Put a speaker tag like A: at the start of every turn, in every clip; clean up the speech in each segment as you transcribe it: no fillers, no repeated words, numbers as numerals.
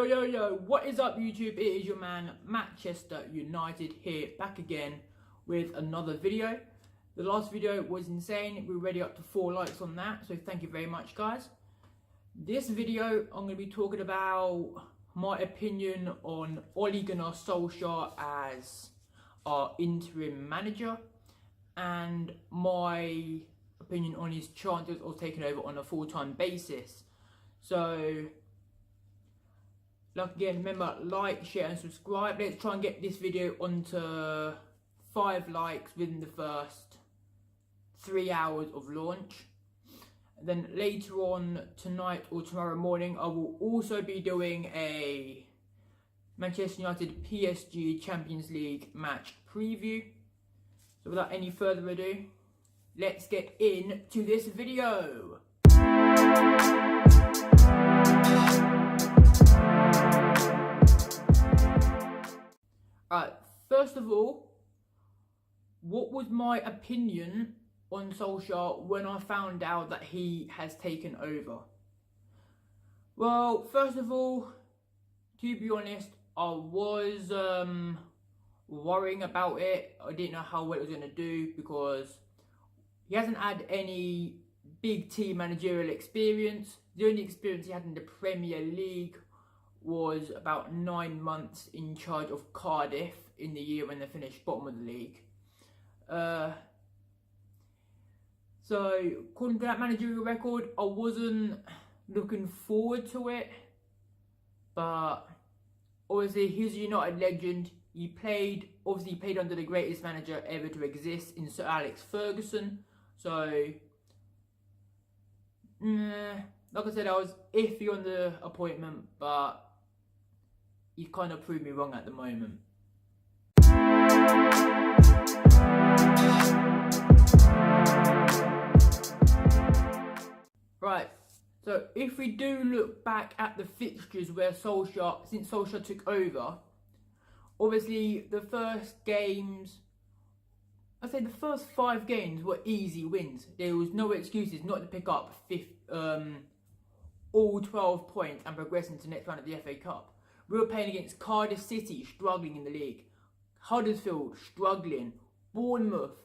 A: Yo, what is up YouTube? It is your man Manchester United here, back again with another video. The last video was insane. We're already up to 4 likes on that, so thank you very much guys. This video I'm going to be talking about my opinion on Ole Gunnar Solskjaer as our interim manager and my opinion on his chances of taking over on a full-time basis. So again, remember, like, share and subscribe. Let's try and get this video onto 5 likes within the first 3 hours of launch. And then later on tonight or tomorrow morning, I will also be doing a Manchester United PSG Champions League match preview. So without any further ado, let's get into this video. Alright, first of all, what was my opinion on Solskjaer when I found out that he has taken over? Well, first of all, to be honest, I was worrying about it. I didn't know how well it was going to do because he hasn't had any big team managerial experience. The only experience he had in the Premier League was about 9 months in charge of Cardiff in the year when they finished bottom of the league. So according to that managerial record, I wasn't looking forward to it, but obviously he's a United legend. He played under the greatest manager ever to exist in Sir Alex Ferguson. So like I said, I was iffy on the appointment, but he kind of proved me wrong at the moment. Right, so if we do look back at the fixtures where since Solskjaer took over, obviously the first games, I'd say the first 5 games were easy wins. There was no excuses not to pick up all 12 points and progress into the next round of the FA Cup. We were playing against Cardiff City, struggling in the league. Huddersfield, struggling. Bournemouth,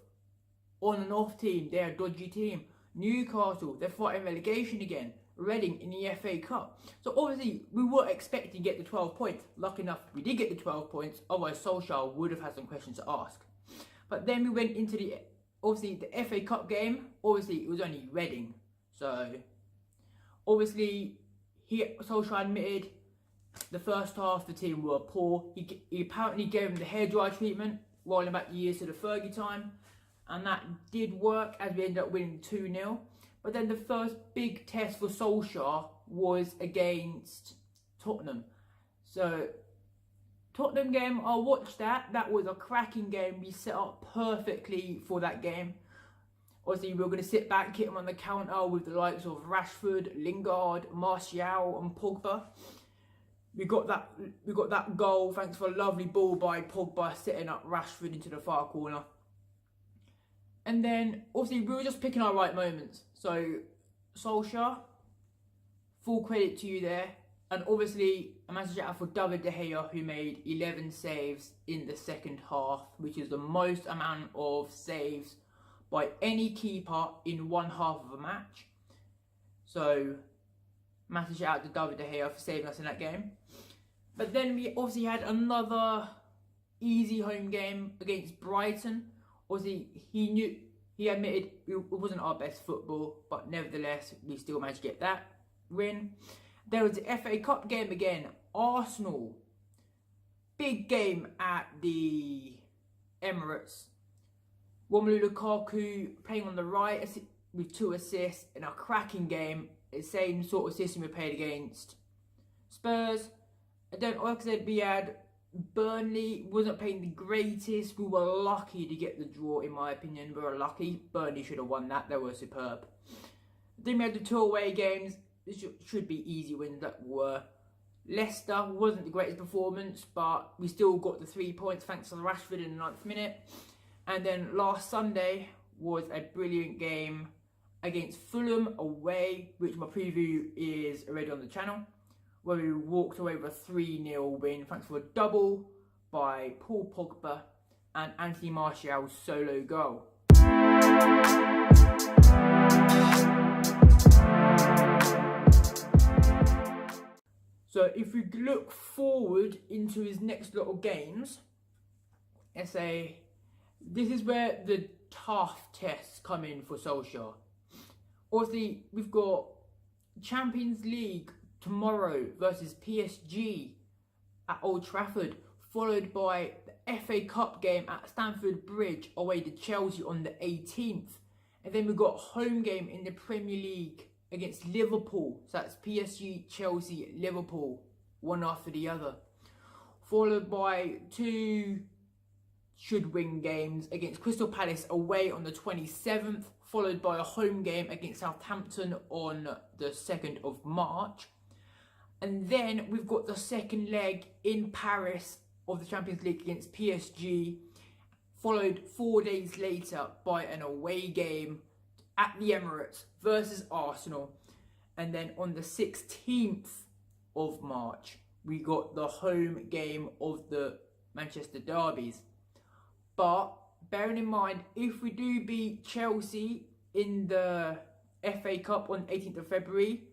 A: on and off team, they're a dodgy team. Newcastle, they're fighting relegation again. Reading in the FA Cup. So obviously, we were expecting to get the 12 points. Lucky enough, we did get the 12 points. Otherwise, Solskjaer would have had some questions to ask. But then we went into the FA Cup game. Obviously, it was only Reading. So, obviously, Solskjaer admitted the first half the team were poor. He apparently gave them the hairdryer treatment, rolling back the years to the Fergie time. And that did work as we ended up winning 2-0. But then the first big test for Solskjaer was against Tottenham. So, Tottenham game, I watched that. That was a cracking game. We set up perfectly for that game. Obviously, we were going to sit back, hit him on the counter with the likes of Rashford, Lingard, Martial and Pogba. We got that goal thanks to a lovely ball by Pogba setting up Rashford into the far corner. And then, obviously, we were just picking our right moments. So, Solskjaer, full credit to you there. And obviously, a massive shout out for David De Gea, who made 11 saves in the second half, which is the most amount of saves by any keeper in one half of a match. So, massive shout out to David De Gea for saving us in that game. But then we obviously had another easy home game against Brighton. Obviously, he admitted it wasn't our best football, but nevertheless, we still managed to get that win. There was the FA Cup game again. Arsenal. Big game at the Emirates. Romelu Lukaku playing on the right with 2 assists in a cracking game. The same sort of system we played against Spurs. And then, like I said, we had Burnley, wasn't playing the greatest. We were lucky to get the draw, in my opinion. We were lucky. Burnley should have won that. They were superb. Then we had the 2 away games. This should be easy wins that were. Leicester wasn't the greatest performance, but we still got the 3 points thanks to Rashford in the 9th minute. And then last Sunday was a brilliant game against Fulham away, which my preview is already on the channel. where we walked away with a 3-0 win thanks to a double by Paul Pogba and Anthony Martial's solo goal. So if we look forward into his next lot of games, let's say this is where the tough tests come in for Solskjaer. Obviously, we've got Champions League tomorrow versus PSG at Old Trafford, followed by the FA Cup game at Stamford Bridge away to Chelsea on the 18th. And then we've got home game in the Premier League against Liverpool. So that's PSG, Chelsea, Liverpool, one after the other. Followed by 2 should-win games against Crystal Palace away on the 27th, followed by a home game against Southampton on the 2nd of March. And then we've got the second leg in Paris of the Champions League against PSG, followed 4 days later by an away game at the Emirates versus Arsenal. And then on the 16th of March, we got the home game of the Manchester derbies. But bearing in mind, if we do beat Chelsea in the FA Cup on 18th of February,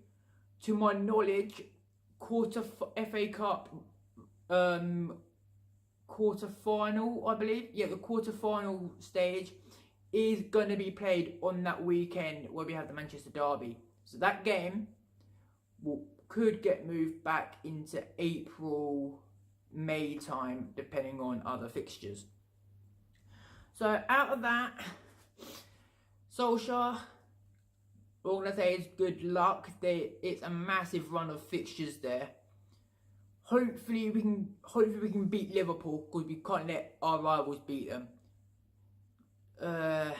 A: to my knowledge, FA Cup quarter final, I believe. Yeah, the quarter final stage is going to be played on that weekend where we have the Manchester derby. So that game could get moved back into April, May time, depending on other fixtures. So out of that, Solskjaer, all I'm going to say is good luck. It's a massive run of fixtures there. Hopefully we can beat Liverpool, because we can't let our rivals beat them. Yeah,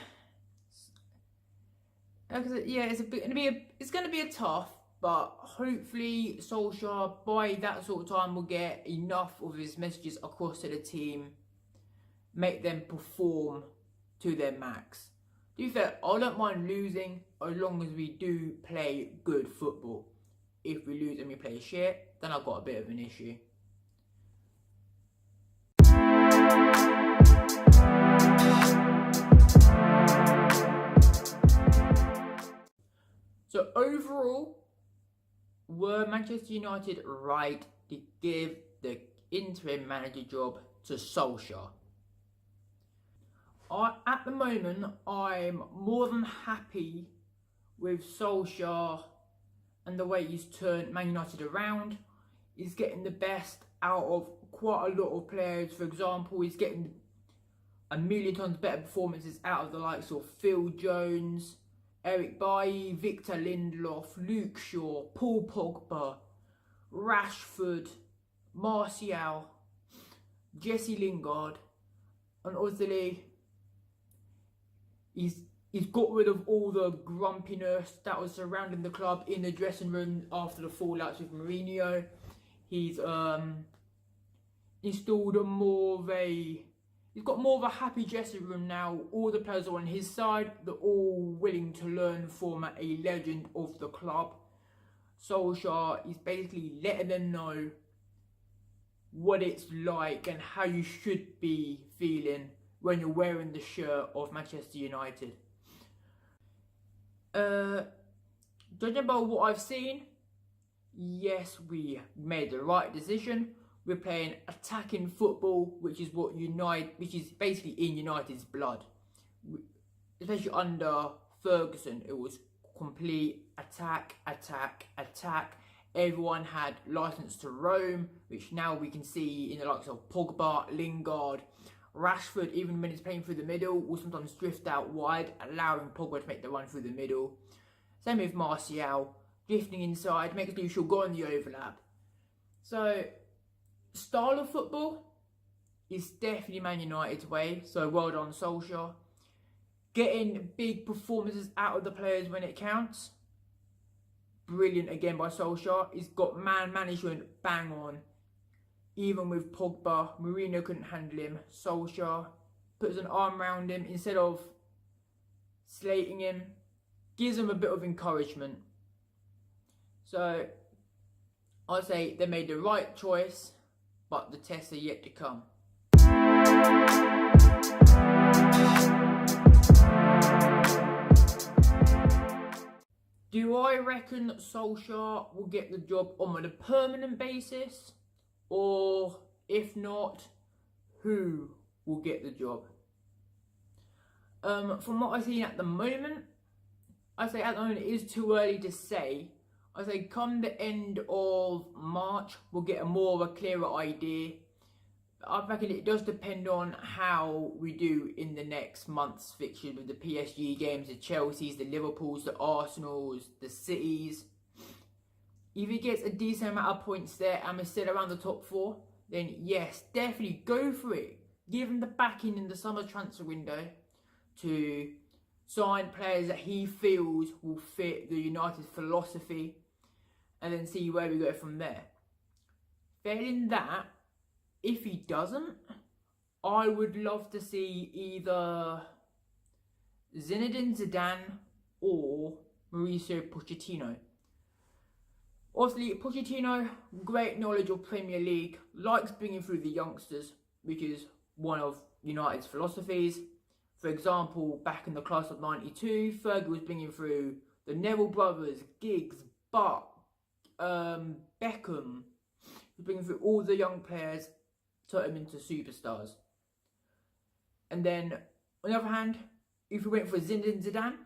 A: it's gonna be a tough, but hopefully Solskjaer by that sort of time will get enough of his messages across to the team, make them perform to their max. To be fair, I don't mind losing as long as we do play good football. If we lose and we play shit, then I've got a bit of an issue. So overall, were Manchester United right to give the interim manager job to Solskjaer? At the moment, I'm more than happy with Solskjaer and the way he's turned Man United around. He's getting the best out of quite a lot of players. For example, he's getting a million times better performances out of the likes of Phil Jones, Eric Bailly, Victor Lindelof, Luke Shaw, Paul Pogba, Rashford, Martial, Jesse Lingard, and obviously he's got rid of all the grumpiness that was surrounding the club in the dressing room after the fallouts with Mourinho. He's installed he's got more of a happy dressing room now. All the players are on his side. They're all willing to learn from a legend of the club. Solskjaer is basically letting them know what it's like and how you should be feeling when you're wearing the shirt of Manchester United. Judging by what I've seen, yes, we made the right decision. We're playing attacking football, which is basically in United's blood. Especially under Ferguson, it was complete attack, attack, attack. Everyone had license to roam, which now we can see in the likes of Pogba, Lingard, Rashford. Even when he's playing through the middle, will sometimes drift out wide, allowing Pogba to make the run through the middle. Same with Martial, drifting inside, making sure she'll go on the overlap. So, style of football is definitely Man United's way, so well done Solskjaer. Getting big performances out of the players when it counts, brilliant again by Solskjaer. He's got man management bang on. Even with Pogba, Mourinho couldn't handle him. Solskjaer puts an arm around him instead of slating him, gives him a bit of encouragement. So I'd say they made the right choice, but the tests are yet to come. Do I reckon that Solskjaer will get the job on a permanent basis? Or if not, who will get the job? From what I've seen at the moment, I say at the moment it is too early to say. I say come the end of March, we'll get a more of a clearer idea. I reckon it does depend on how we do in the next month's fixtures with the PSG games, the Chelseas, the Liverpools, the Arsenals, the Cities. If he gets a decent amount of points there and we're still around the top 4, then yes, definitely go for it. Give him the backing in the summer transfer window to sign players that he feels will fit the United philosophy, and then see where we go from there. Failing that, if he doesn't, I would love to see either Zinedine Zidane or Mauricio Pochettino. Obviously, Pochettino, great knowledge of Premier League, likes bringing through the youngsters, which is one of United's philosophies. For example, back in the class of '92, Fergie was bringing through the Neville brothers, Giggs, Butt, Beckham. He was bringing through all the young players, turn them into superstars. And then, on the other hand, if we went for Zinedine Zidane,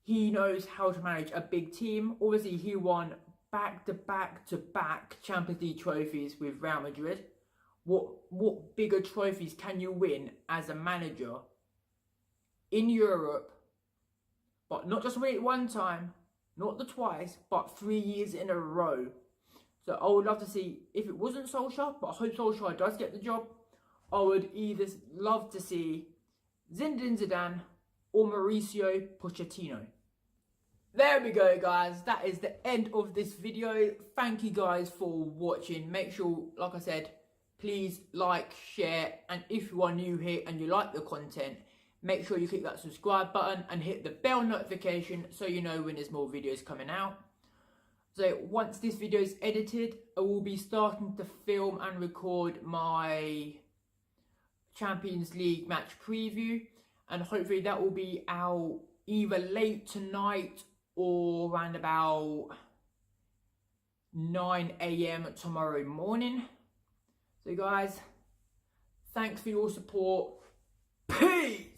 A: he knows how to manage a big team. Obviously, he won back-to-back Champions League trophies with Real Madrid. What bigger trophies can you win as a manager in Europe, but not just win it one time, not the twice, but 3 years in a row? So I would love to see, if it wasn't Solskjaer, but I hope Solskjaer does get the job, I would either love to see Zinedine Zidane or Mauricio Pochettino. There we go, guys. That is the end of this video. Thank you guys for watching. Make sure, like I said, please like, share, and if you are new here and you like the content, make sure you click that subscribe button and hit the bell notification so you know when there's more videos coming out. So once this video is edited, I will be starting to film and record my Champions League match preview, and hopefully that will be out either late tonight or around about 9 AM tomorrow morning. So guys, thanks for your support. Peace!